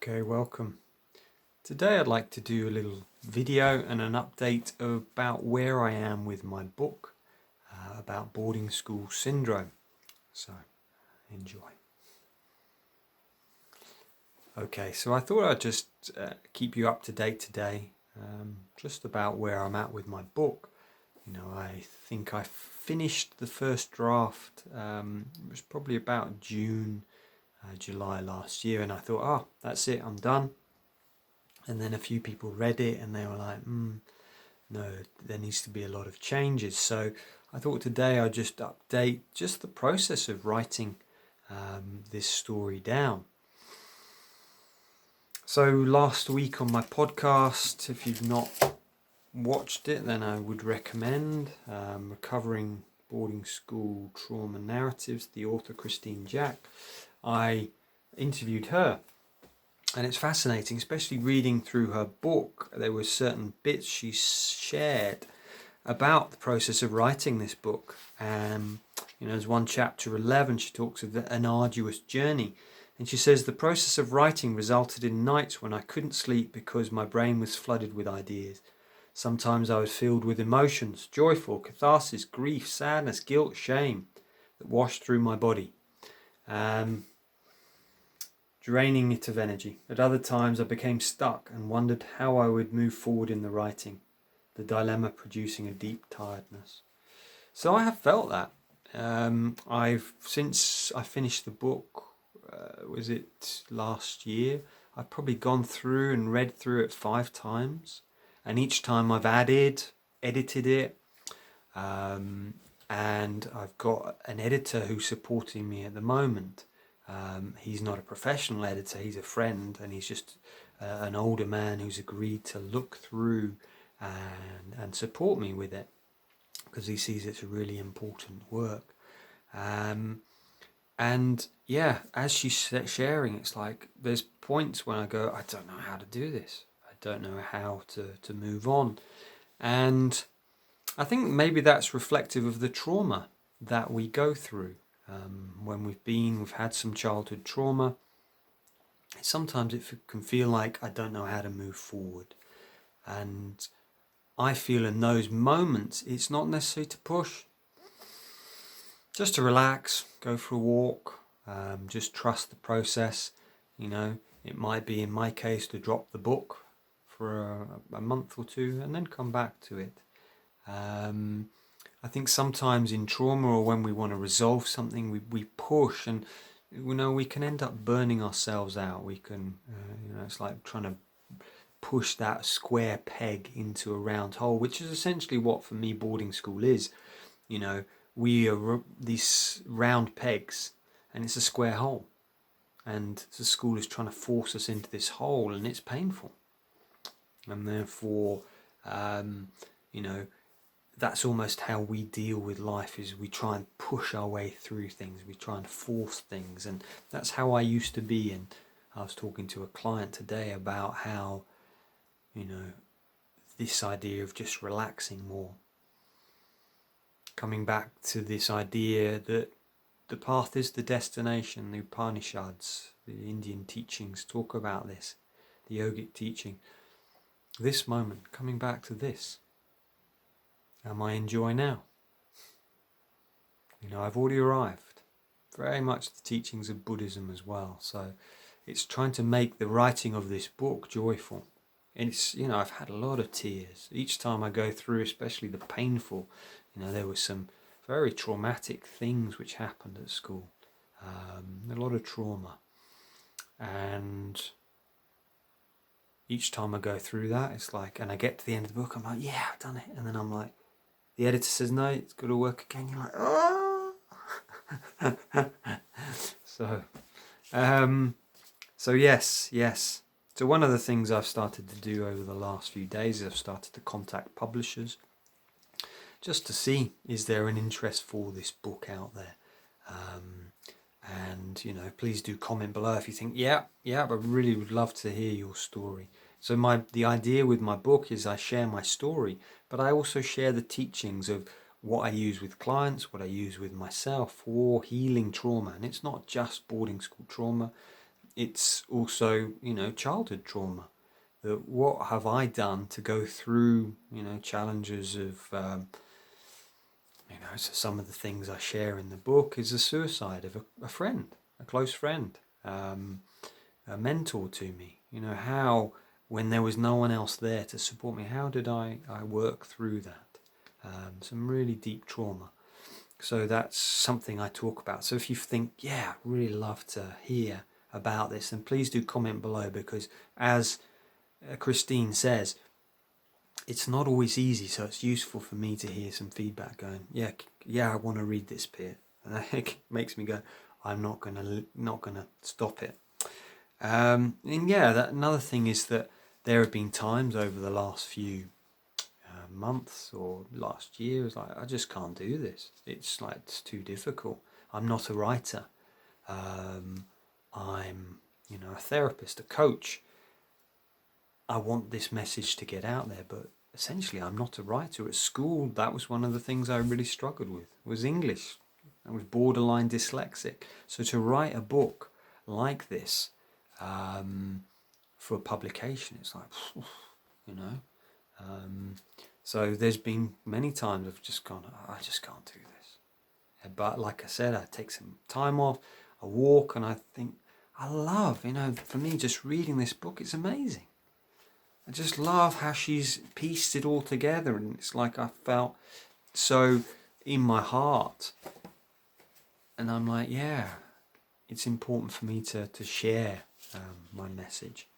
Okay, welcome. Today I'd like to do a little video and an update about where I am with my book about boarding school syndrome. So, enjoy. Okay, so I thought I'd just keep you up to date today, just about where I'm at with my book. I think I finished the first draft, it was probably about June, July last year, and I thought, oh, that's it, I'm done. And then a few people read it and they were like, no, there needs to be a lot of changes. So I thought today I'd just update just the process of writing this story down. So last week on my podcast, if you've not watched it, then I would recommend Recovering Boarding School Trauma Narratives, the author Christine Jack. I interviewed her. And it's fascinating, especially reading through her book. There were certain bits she shared about the process of writing this book. There's one chapter 11, she talks of an arduous journey. And she says, the process of writing resulted in nights when I couldn't sleep because my brain was flooded with ideas. Sometimes I was filled with emotions, joyful, catharsis, grief, sadness, guilt, shame, that washed through my body. Draining it of energy. At other times I became stuck and wondered how I would move forward in the writing, the dilemma producing a deep tiredness. So I have felt that. Since I finished the book, was it last year? I've probably gone through and read through it 5 times, and each time I've edited it, and I've got an editor who's supporting me at the moment. He's not a professional editor, he's a friend, and he's just an older man who's agreed to look through and support me with it because he sees it's a really important work. And yeah, as she's sharing, it's like there's points when I go, I don't know how to do this. I don't know how to move on. And I think maybe that's reflective of the trauma that we go through. When we've had some childhood trauma, sometimes it can feel like I don't know how to move forward. And I feel in those moments, it's not necessary to push. Just to relax, go for a walk, just trust the process. It might be, in my case, to drop the book for a month or two and then come back to it. I think sometimes in trauma, or when we want to resolve something, we push, and we can end up burning ourselves out. We can, it's like trying to push that square peg into a round hole, which is essentially what, for me, boarding school is. We are these round pegs, and it's a square hole, and the school is trying to force us into this hole, and it's painful, and therefore, that's almost how we deal with life, is we try and push our way through things, we try and force things. And that's how I used to be. And I was talking to a client today about how, this idea of just relaxing more, coming back to this idea that the path is the destination. The Upanishads, the Indian teachings, talk about this, the yogic teaching. This moment, coming back to this. Am I in joy now? I've already arrived. Very much the teachings of Buddhism as well. So it's trying to make the writing of this book joyful. And it's, I've had a lot of tears. Each time I go through, especially the painful, there were some very traumatic things which happened at school. A lot of trauma. And each time I go through that, it's like, and I get to the end of the book, I'm like, yeah, I've done it. And then I'm like, the editor says, no, it's got to work again. You're like, oh. So yes. So one of the things I've started to do over the last few days is I've started to contact publishers just to see, is there an interest for this book out there? And please do comment below if you think, yeah, I really would love to hear your story. So the idea with my book is I share my story, but I also share the teachings of what I use with clients, what I use with myself for healing trauma. And it's not just boarding school trauma. it's also, childhood trauma. That what have I done to go through, challenges of, so some of the things I share in the book is a suicide of a friend, a close friend, a mentor to me. How, when there was no one else there to support me, how did I work through that? Some really deep trauma. So that's something I talk about. So if you think, yeah, I'd really love to hear about this, then please do comment below, because as Christine says, it's not always easy, so it's useful for me to hear some feedback going, yeah, I want to read this, Piers. And it makes me go, I'm not gonna stop it. And yeah, another thing is that there have been times over the last few months or last year, it's like, I just can't do this. It's like, it's too difficult. I'm not a writer. I'm, a therapist, a coach. I want this message to get out there, but essentially I'm not a writer. At school, that was one of the things I really struggled with, was English. I was borderline dyslexic. So to write a book like this for publication, it's like, you know. So there's been many times I've just gone, I just can't do this. But like I said, I take some time off, I walk, and I think, I love, for me, just reading this book, it's amazing. I just love how she's pieced it all together, and it's like I felt so in my heart. And I'm like, yeah, it's important for me to share my message.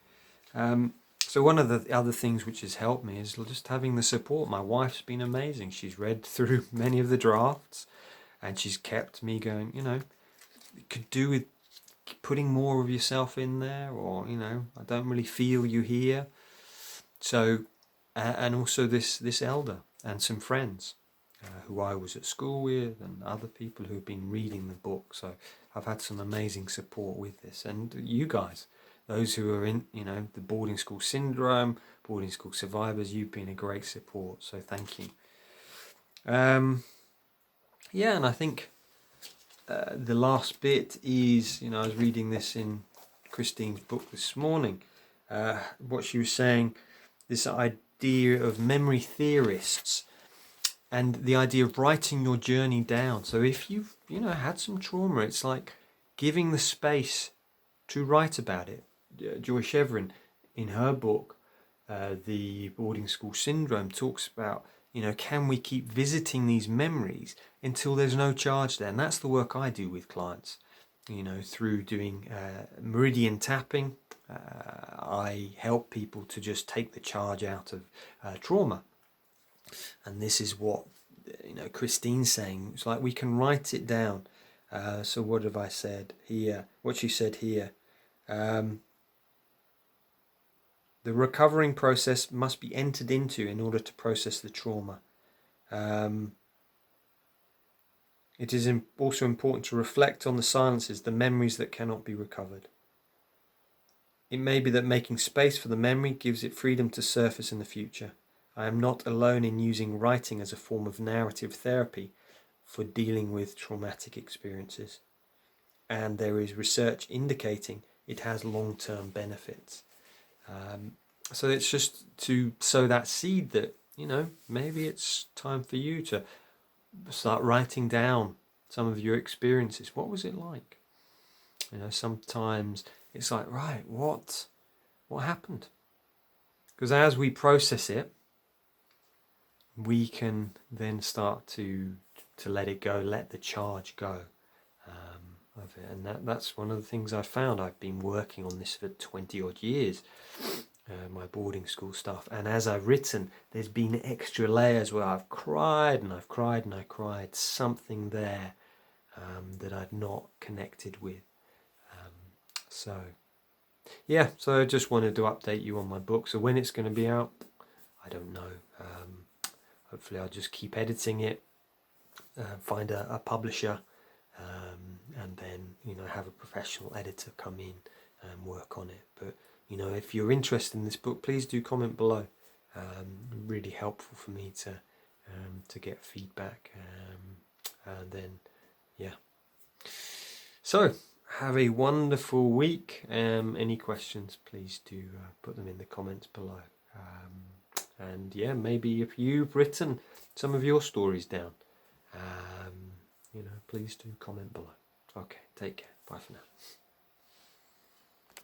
So one of the other things which has helped me is just having the support. My wife's been amazing. She's read through many of the drafts, and she's kept me going, it could do with putting more of yourself in there, or, I don't really feel you here. So, and also this elder and some friends who I was at school with, and other people who've been reading the book. So I've had some amazing support with this. And you guys, those who are in, the boarding school syndrome, boarding school survivors, you've been a great support. So thank you. Yeah, and I think the last bit is, I was reading this in Christine's book this morning. What she was saying, this idea of memory theorists and the idea of writing your journey down. So if you've, had some trauma, it's like giving the space to write about it. Joy Chevron, in her book, The Boarding School Syndrome, talks about, can we keep visiting these memories until there's no charge there? And that's the work I do with clients, through doing meridian tapping. I help people to just take the charge out of trauma. And this is what, Christine's saying. It's like we can write it down. So what have I said here? What she said here. The recovering process must be entered into in order to process the trauma. It is also important to reflect on the silences, the memories that cannot be recovered. It may be that making space for the memory gives it freedom to surface in the future. I am not alone in using writing as a form of narrative therapy for dealing with traumatic experiences. And there is research indicating it has long-term benefits. So it's just to sow that seed that, maybe it's time for you to start writing down some of your experiences. What was it like? Sometimes it's like, right, what happened? Because as we process it, we can then start to let it go, let the charge go of it. And that's one of the things I found. I've been working on this for 20 odd years, my boarding school stuff. And as I've written, there's been extra layers where I've cried and I've cried and I cried. Something there that I'd not connected with. So I just wanted to update you on my book. So when it's going to be out, I don't know. Hopefully I'll just keep editing it, find a publisher, and then, have a professional editor come in and work on it. But, if you're interested in this book, please do comment below. Really helpful for me to get feedback. And then, yeah. So, have a wonderful week. Any questions, please do put them in the comments below. And yeah, maybe if you've written some of your stories down, please do comment below. Okay, take care. Bye for now.